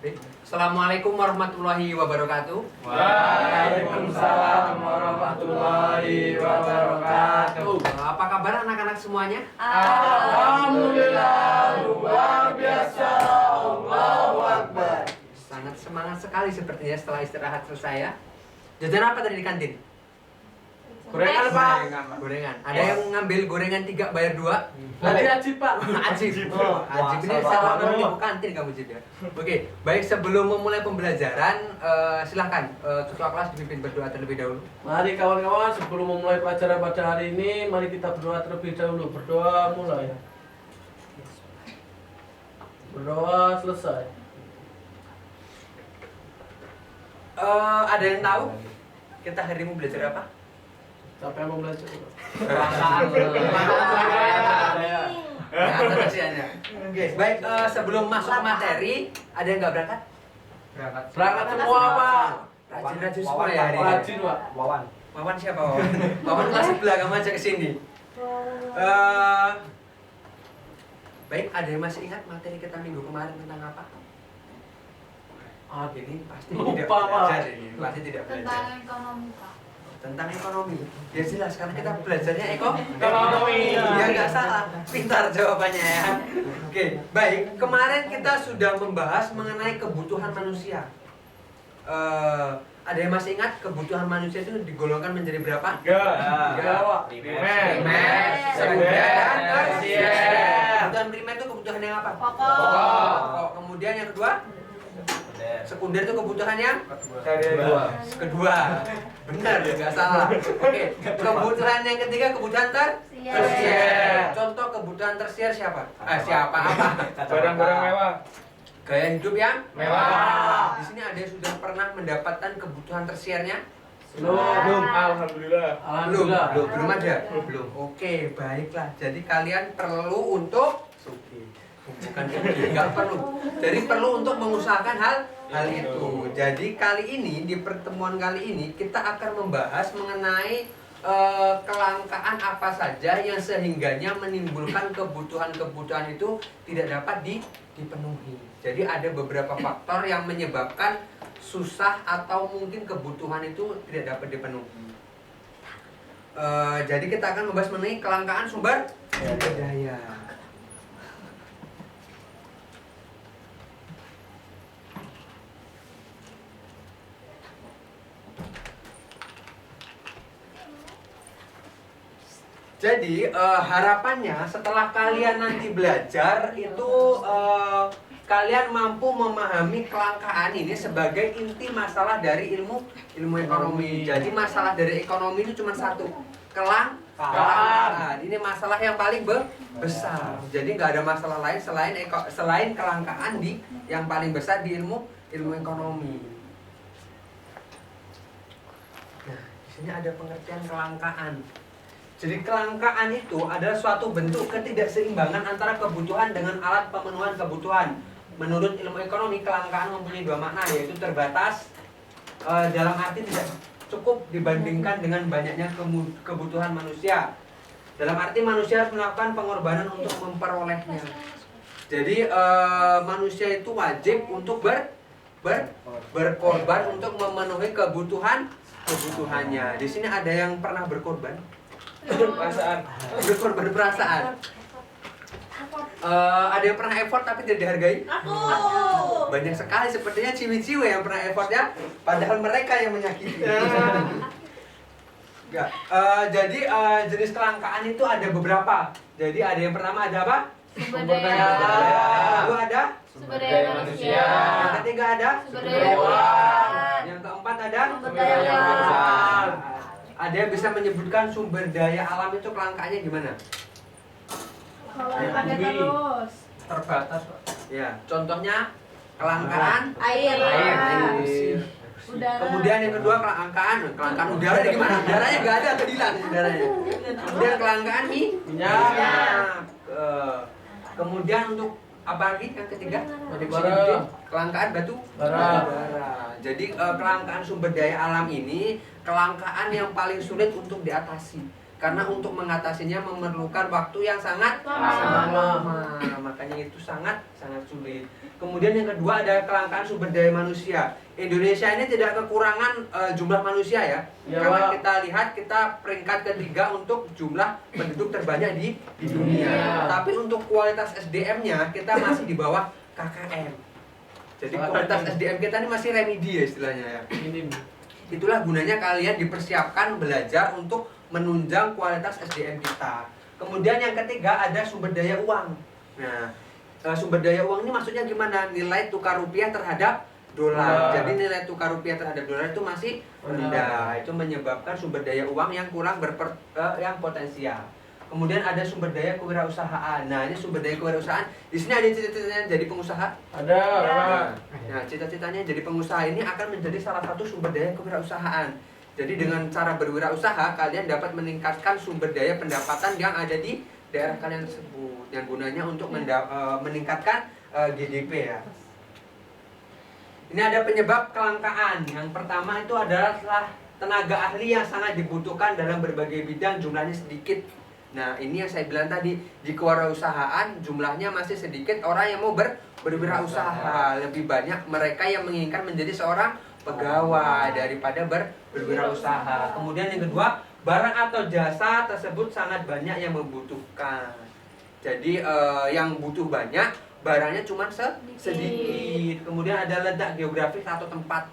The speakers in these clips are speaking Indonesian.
Assalamualaikum warahmatullahi wabarakatuh. Waalaikumsalam warahmatullahi wabarakatuh. Apa kabar anak-anak semuanya? Alhamdulillah, luar biasa. Allahu Akbar. Sangat semangat sekali sepertinya setelah istirahat selesai ya. Jajan apa tadi di kantin? Gorengan, Pak. Gorengan. Ada yang ngambil gorengan 3 bayar 2? Ajib, Pak. Ajib. Ajib ini sama orang di kantin kamu Jib ya. Oke, baik sebelum memulai pembelajaran silahkan ketua kelas dipimpin berdoa terlebih dahulu. Mari kawan-kawan, sebelum memulai pelajaran pada hari ini, mari kita berdoa terlebih dahulu. Berdoa mulai. Berdoa selesai. Ada yang tahu kita hari ini mau belajar apa? Siapa yang mau belajar? Perasaan. Oke, baik sebelum masuk ke materi, ada yang nggak berangkat? Berangkat semua, Pak. Rajin-rajin semua ya hari ini. Rajin, Pak. Wawan siapa Wawan? Wawan kelas sebelah, kamu aja kesini. Baik, ada yang masih ingat materi kita minggu kemarin tentang apa? Ini pasti Lupa, tidak Pak. belajar ini, pasti tidak belajar. Tentang ekonomi, Pak. Tentang ekonomi. Ya jelas, karena kita belajarnya Ekonomi. Ya nggak salah, pintar jawabannya ya. Oke, baik. Kemarin kita sudah membahas mengenai kebutuhan manusia. Ada yang masih ingat kebutuhan manusia itu digolongkan menjadi berapa? Tiga, Pak. Primer, sekunder, dan tersier. Kebutuhan primer itu kebutuhan yang apa? Pokok. Kemudian yang kedua? Sekunder itu kebutuhan yang kedua. Benar, nggak salah. Oke, kebutuhan yang ketiga kebutuhan tersier. Contoh kebutuhan tersier siapa? Siapa apa? Barang-barang mewah. Gaya hidup yang Mewah. Di sini ada yang sudah pernah mendapatkan kebutuhan tersiernya? Belum. Alhamdulillah. Alhamdulillah. Belum ada? Belum. Oke, baiklah. Jadi kalian perlu untuk bukan nggak perlu. Jadi perlu untuk mengusahakan hal itu. Jadi kali ini di pertemuan kali ini kita akan membahas mengenai kelangkaan apa saja yang sehingganya menimbulkan kebutuhan-kebutuhan itu tidak dapat dipenuhi. Jadi ada beberapa faktor yang menyebabkan susah atau mungkin kebutuhan itu tidak dapat dipenuhi. Jadi kita akan membahas mengenai kelangkaan sumber daya. Jadi harapannya setelah kalian nanti belajar itu kalian mampu memahami kelangkaan ini sebagai inti masalah dari ilmu ekonomi. Jadi masalah dari ekonomi itu cuma satu, kelangkaan. Ini masalah yang paling besar. Jadi nggak ada masalah lain selain kelangkaan yang paling besar di ilmu ekonomi. Nah, di sini ada pengertian kelangkaan. Jadi kelangkaan itu adalah suatu bentuk ketidakseimbangan antara kebutuhan dengan alat pemenuhan kebutuhan. Menurut ilmu ekonomi, kelangkaan mempunyai 2 makna, yaitu terbatas dalam arti tidak cukup dibandingkan dengan banyaknya kebutuhan manusia. Dalam arti manusia harus melakukan pengorbanan untuk memperolehnya. Jadi manusia itu wajib untuk berkorban untuk memenuhi kebutuhannya. Di sini ada yang pernah berkorban? Berkorban perasaan. Ada yang pernah effort tapi tidak dihargai? Aku. Banyak sekali sepertinya ciwi-ciwi yang pernah effort ya, padahal mereka yang menyakiti. Enggak. Jadi jenis kelangkaan itu ada beberapa. Jadi ada yang pertama ada apa? Sumber daya. Yang kedua ada? Sumber daya manusia. Yang ketiga ada? Sumber daya hewan. Yang keempat ada? Sumber daya alam. Ada yang bisa menyebutkan sumber daya alam itu kelangkaannya gimana? Kalau pakai terus. Terbatas, Pak. Ya, contohnya kelangkaan Air. Udara. Kemudian yang kedua kelangkaan udara gimana? Udaranya nggak ada, kehilang udaranya. Kemudian kelangkaan minyak. Kemudian untuk apa lagi yang ketiga? Bara. Kelangkaan batu Bara. Jadi kelangkaan sumber daya alam ini kelangkaan yang paling sulit untuk diatasi. karena untuk mengatasinya memerlukan waktu yang sangat lama. Makanya itu sangat sulit. Kemudian yang kedua ada kelangkaan sumber daya manusia. Indonesia ini tidak kekurangan jumlah manusia ya. Karena kita lihat kita peringkat ketiga untuk jumlah penduduk terbanyak di dunia. Tapi untuk kualitas SDM-nya kita masih di bawah KKM. Jadi kualitas SDM kita ini masih remedi ya istilahnya ya. Itulah gunanya kalian dipersiapkan belajar untuk menunjang kualitas SDM kita. Kemudian yang ketiga ada sumber daya uang. Nah, sumber daya uang ini maksudnya gimana? Nilai tukar rupiah terhadap dolar. Jadi nilai tukar rupiah terhadap dolar itu masih rendah. Itu menyebabkan sumber daya uang yang kurang yang potensial. Kemudian ada sumber daya kewirausahaan. Nah, ini sumber daya kewirausahaan. Di sini ada cita-citanya jadi pengusaha? Ada. Nah, cita-citanya jadi pengusaha ini akan menjadi salah satu sumber daya kewirausahaan. Jadi dengan cara berwirausaha, kalian dapat meningkatkan sumber daya pendapatan yang ada di daerah kalian tersebut. Yang gunanya untuk meningkatkan GDP ya. Ini ada penyebab kelangkaan. Yang pertama itu adalah tenaga ahli yang sangat dibutuhkan dalam berbagai bidang, jumlahnya sedikit. Nah, ini yang saya bilang tadi, di kewirausahaan jumlahnya masih sedikit orang yang mau berwirausaha. Lebih banyak mereka yang menginginkan menjadi seorang pegawai daripada berwirausaha. Kemudian yang kedua, barang atau jasa tersebut sangat banyak yang membutuhkan. Jadi yang butuh banyak, barangnya cuma sedikit. Kemudian ada letak geografis atau tempat.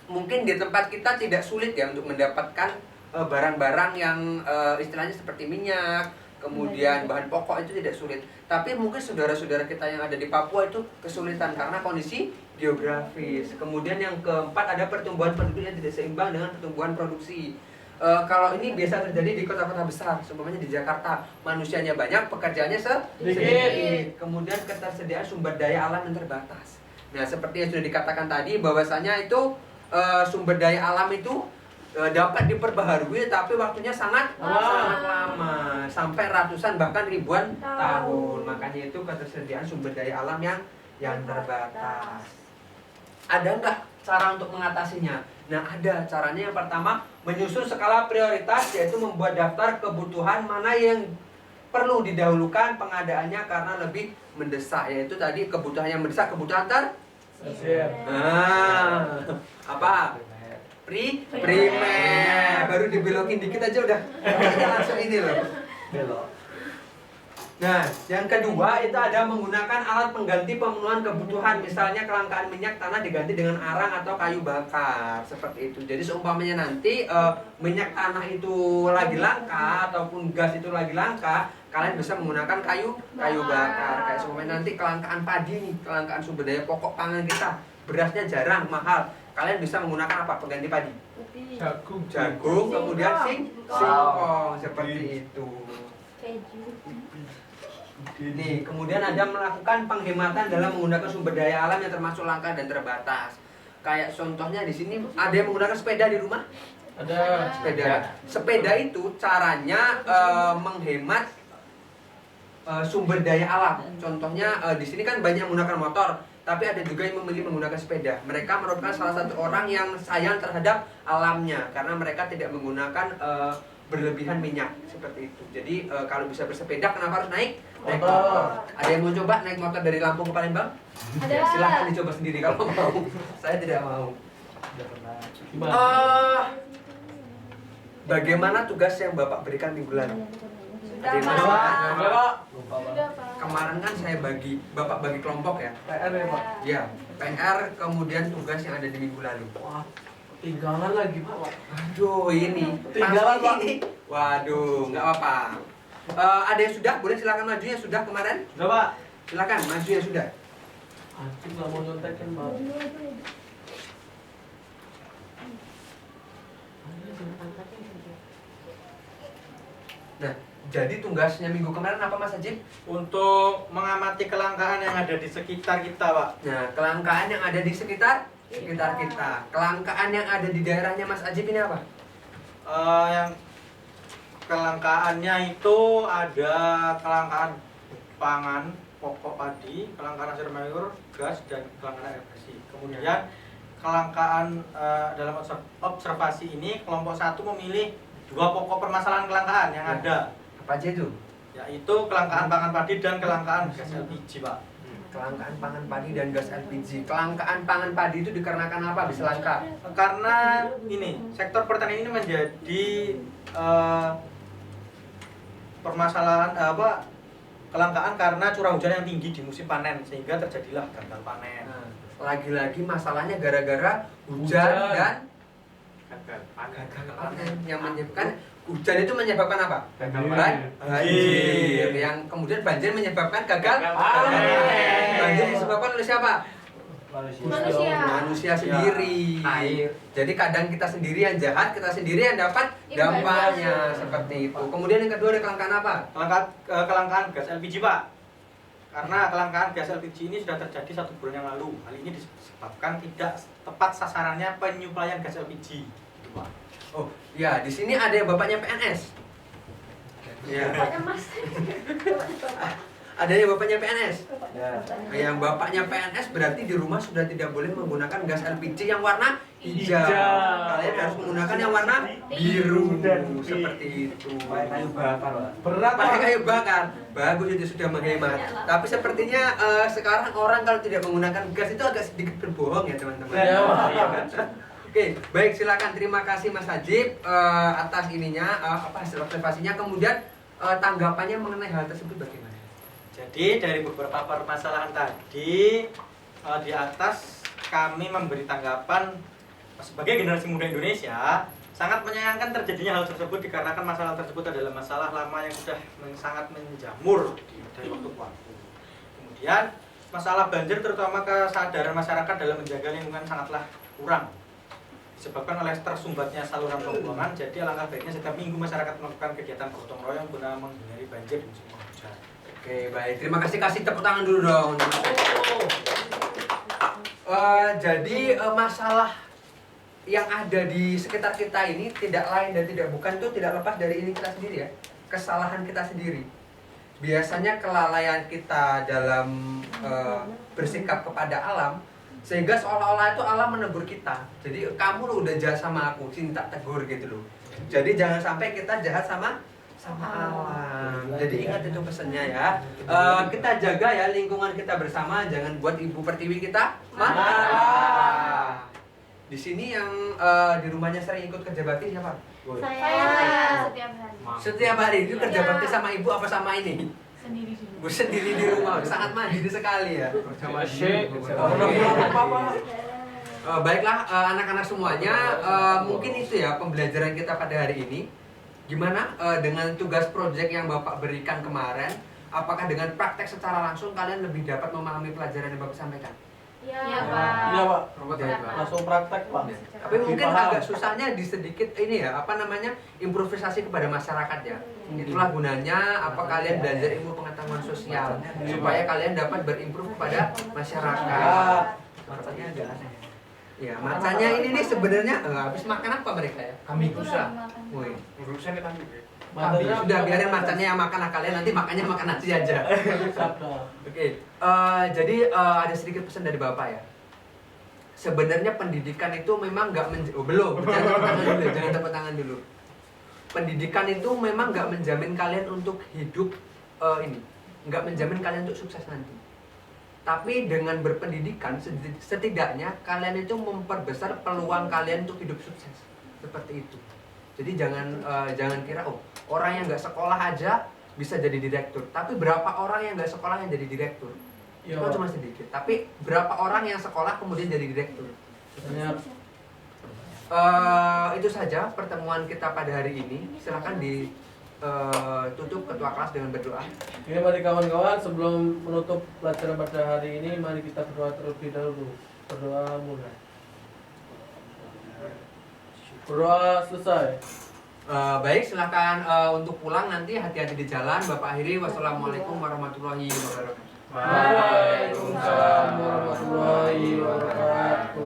Mungkin di tempat kita tidak sulit ya untuk mendapatkan barang-barang yang istilahnya seperti minyak, kemudian bahan pokok itu tidak sulit. Tapi mungkin saudara-saudara kita yang ada di Papua itu kesulitan karena kondisi geografis. Kemudian yang keempat ada pertumbuhan penduduk yang tidak seimbang dengan pertumbuhan produksi. Kalau ini biasa terjadi di kota-kota besar, semuanya di Jakarta, manusianya banyak, pekerjaannya sedikit. Kemudian ketersediaan sumber daya alam yang terbatas. Nah, seperti yang sudah dikatakan tadi, bahwasanya itu sumber daya alam itu dapat diperbaharui, tapi waktunya sangat lama, sampai ratusan bahkan ribuan tahun. Makanya itu ketersediaan sumber daya alam yang terbatas. Ada nggak cara untuk mengatasinya? Nah, ada caranya. Yang pertama, menyusun skala prioritas, yaitu membuat daftar kebutuhan mana yang perlu didahulukan pengadaannya karena lebih mendesak. Yaitu tadi kebutuhan yang mendesak, kebutuhan apa? Primer. Baru dibelokin dikit aja udah langsung ini loh. Belok. Nah, yang kedua itu ada menggunakan alat pengganti pemenuhan kebutuhan. Misalnya kelangkaan minyak tanah diganti dengan arang atau kayu bakar. Seperti itu. Jadi seumpamanya nanti minyak tanah itu lagi langka ataupun gas itu lagi langka, kalian bisa menggunakan kayu bakar. Kayak seumpamanya nanti kelangkaan padi nih, kelangkaan sumber daya pokok pangan kita. Berasnya jarang, mahal. Kalian bisa menggunakan apa pengganti padi? Jagung, kemudian singkong, seperti itu. Nih, kemudian ada melakukan penghematan dalam menggunakan sumber daya alam yang termasuk langka dan terbatas. Kayak contohnya di sini ada yang menggunakan sepeda di rumah? Ada. Sepeda itu caranya menghemat sumber daya alam. Contohnya di sini kan banyak menggunakan motor, tapi ada juga yang memilih menggunakan sepeda. Mereka merupakan salah satu orang yang sayang terhadap alamnya karena mereka tidak menggunakan berlebihan minyak seperti itu. Jadi kalau bisa bersepeda, kenapa harus naik motor? Ada yang mau coba naik motor dari Lampung ke Palembang? Ya, silahkan dicoba sendiri kalau mau. Saya tidak mau. Bagaimana tugas yang Bapak berikan minggu lalu? Ada yang masih ingat? Kemarin kan Bapak bagi kelompok ya? PR ya, Pak? Ya, PR kemudian tugas yang ada di minggu lalu. Wah, ketinggalan lagi, Pak. Aduh, ini. Ketinggalan, Pak. Waduh, nggak apa-apa. Ada yang sudah? Boleh silakan maju yang sudah kemarin? Sudah, Pak. Silakan maju yang sudah. Anjing nggak mau nyontekin, Pak. Nah, jadi tugasnya minggu kemarin apa Mas Ajib? Untuk mengamati kelangkaan yang ada di sekitar kita, Pak. Nah, kelangkaan yang ada di sekitar kita. Kelangkaan yang ada di daerahnya Mas Ajib ini apa? Yang kelangkaannya itu ada kelangkaan pangan, pokok padi, kelangkaan air mayur, gas, dan kelangkaan air bersih. Kemudian kelangkaan dalam observasi ini kelompok 1 memilih dua pokok permasalahan kelangkaan yang ada, Apa aja itu? yaitu kelangkaan pangan padi dan kelangkaan gas LPG, Pak. Kelangkaan pangan padi dan gas LPG. Kelangkaan pangan padi itu dikarenakan apa bisa langka? Karena ini sektor pertanian ini menjadi permasalahan kelangkaan karena curah hujan yang tinggi di musim panen sehingga terjadilah gagal panen. Nah, lagi-lagi masalahnya gara-gara hujan Hujan. dan Gagal gagal panen yang menyebabkan hujan itu menyebabkan apa? Banjir. Banjir. Yang kemudian banjir menyebabkan gagal panen. Banjir disebabkan oleh siapa? Manusia. Manusia sendiri. Air. Jadi kadang kita sendiri yang jahat, kita sendiri yang dapat Imbasnya. dampaknya seperti itu. Kemudian yang kedua ada kelangkaan apa? Kelangkaan gas LPG, Pak. Karena kelangkaan gas LPG ini sudah terjadi 1 bulan yang lalu. Hal ini disebabkan tidak tepat sasarannya penyuplaian gas LPG. Gitu, Pak. Oh, ya di sini ada yang bapaknya PNS. Ya. Bapaknya Mas. Ada yang bapaknya PNS. Ya. Yang bapaknya PNS berarti di rumah sudah tidak boleh menggunakan gas LPG yang warna hijau. Hijau. Kalian harus menggunakan yang warna biru. Dan Seperti itu. Kayu bakar, Pak. Berat, Pakai Pak. kayu bakar. Bagus itu sudah menghemat. Tapi sepertinya sekarang orang kalau tidak menggunakan gas itu agak sedikit berbohong ya teman-teman. Ya, Pak. Iya kan? Oke, baik silakan. Terima kasih Mas Hajib atas ininya hasil observasinya. Kemudian tanggapannya mengenai hal tersebut bagaimana? Jadi dari beberapa permasalahan tadi di atas kami memberi tanggapan sebagai generasi muda Indonesia sangat menyayangkan terjadinya hal tersebut dikarenakan masalah tersebut adalah masalah lama yang sudah sangat menjamur dari waktu ke waktu. Kemudian masalah banjir terutama kesadaran masyarakat dalam menjaga lingkungan sangatlah kurang disebabkan oleh tersumbatnya saluran pembuangan. Jadi alangkah baiknya setiap minggu masyarakat melakukan kegiatan gotong royong guna menghindari banjir di musim hujan. Oke, baik. Terima kasih. Kasih tepuk tangan dulu dong. Jadi masalah yang ada di sekitar kita ini tidak lain dan tidak bukan itu tidak lepas dari ini kita sendiri ya. Kesalahan kita sendiri. Biasanya kelalaian kita dalam bersikap kepada alam sehingga seolah-olah itu alam menegur kita. Jadi kamu lo udah jahat sama aku, sini tak tegur gitu loh. Jadi jangan sampai kita jahat sama alam. Jadi ingat itu pesannya ya. Kita jaga ya lingkungan kita bersama, jangan buat ibu pertiwi kita marah. Di sini yang di rumahnya sering ikut kerja bakti siapa? Saya setiap hari. Setiap hari itu kerja bakti sama ibu apa sama ini? Sendiri sini. Bu sendiri di rumah, sangat mandiri sekali ya. Sama Syekh. Baiklah anak-anak semuanya, mungkin itu ya pembelajaran kita pada hari ini. Gimana dengan tugas proyek yang Bapak berikan kemarin? Apakah dengan praktek secara langsung kalian lebih dapat memahami pelajaran yang Bapak sampaikan? Iya, Pak. Iya, Pak. Ya, Pak. Langsung praktek, Pak. Tapi mungkin agak susahnya di sedikit ini ya, apa namanya, improvisasi kepada masyarakat ya. Itulah gunanya apa kalian belajar ilmu pengetahuan sosial supaya kalian dapat berimprove kepada masyarakat. Macanya agak aneh. Ya, macanya ini nih sebenarnya habis makan apa mereka ya? Kami kusa. Woi, urusan kita sudah biarin macannya yang makan, nah kalian nanti makannya makan nasi aja. Oke, jadi ada sedikit pesan dari Bapak ya. Sebenarnya pendidikan itu memang nggak belum, jangan tepuk tangan dulu, jangan tepuk tangan dulu. Pendidikan itu memang nggak menjamin kalian untuk hidup ini, nggak menjamin kalian untuk sukses nanti. Tapi dengan berpendidikan setidaknya kalian itu memperbesar peluang kalian untuk hidup sukses, seperti itu. Jadi jangan kira orang yang nggak sekolah aja bisa jadi direktur. Tapi berapa orang yang nggak sekolah yang jadi direktur? Iya. Itu cuma sedikit. Tapi berapa orang yang sekolah kemudian jadi direktur? Banyak. Itu saja pertemuan kita pada hari ini. Silakan ditutup ketua kelas dengan berdoa. Oke, mari kawan-kawan, sebelum menutup pelajaran pada hari ini, mari kita berdoa terlebih dahulu. Berdoa mulai. Berdoa selesai. Baik, silakan untuk pulang nanti hati-hati di jalan. Bapak akhiri, wassalamualaikum warahmatullahi wabarakatuh. Waalaikumsalam warahmatullahi wabarakatuh.